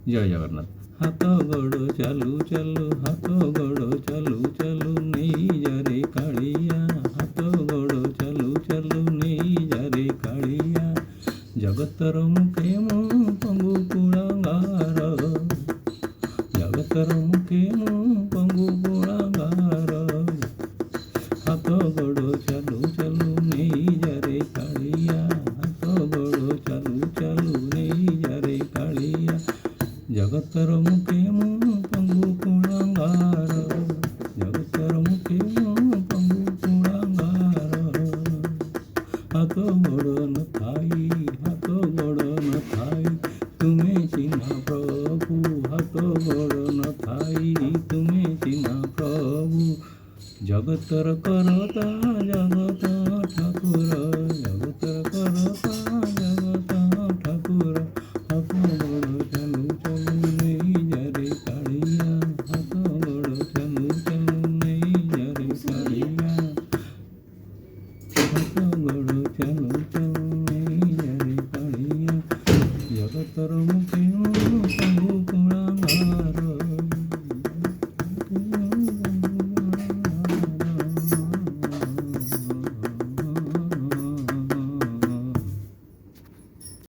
ଜୟ ଜଗନ୍ନାଥ। ହାତ ଗୋଡ଼ ଚାଲୁ ଚାଲୁ, ହାତ ଗୋଡ଼ ଚାଲୁ ଚାଲୁ, ନେଇଯାରେ କାଳିଆ, ହାତ ଗୋଡ଼ ଚାଲୁ ଚାଲୁ, ନେଇଯାରେ କାଳିଆ। ଜଗତର ମୁଖେ ମୁଁ ପଙ୍ଗୁ କୁଳାଙ୍ଗାର, ଜଗତର ମୁଖେ ମୁଁ ପଙ୍ଗୁ କୁଳାଙ୍ଗାର। ହାତ ଗୋଡ଼ ଚାଲୁ ଚାଲୁ, ନେଇଯାରେ କାଳିଆ, ହାତ ଗୋଡ଼ ଚାଲୁ ଚାଲୁ, ନେଇଯାରେ କାଳିଆ। ଜଗତର ମୁଖେ ମୁଁ ପଙ୍ଗୁ କୁଳାଙ୍ଗାର, ଜଗତର ମୁଖେ ମୁଁ ପଙ୍ଗୁ କୁଳାଙ୍ଗାର। ହାତ ଗୋଡ଼ ନଥାଇ, ହାତ ଗୋଡ଼ ନଥାଇ, ତୁମେ ଚିହ୍ନା ପ୍ରଭୁ, ହାତ ଗୋଡ଼ ନଥାଇ, ତୁମେ ଚିହ୍ନା ପ୍ରଭୁ। ଜଗତର କରତା ଜଗତ ଠାକୁର, ଜଗତର କରତା ଜଗତ ଠାକୁର। ହାତ ଗୋଡ଼ ଚାଲୁ ଚାଲୁ, ନେଇଯାରେ କାଳିଆ, ହାତ ଗୋଡ଼ ଚାଲୁ ଚାଲୁ, ନେଇଯାରେ କାଳିଆ। ହାତ ଗୋଡ଼ ଚାଲୁ ଚାଲୁ, ନେଇଯାରେ କାଳିଆ। ଜଗତର ମୁଖେ ମୁଁ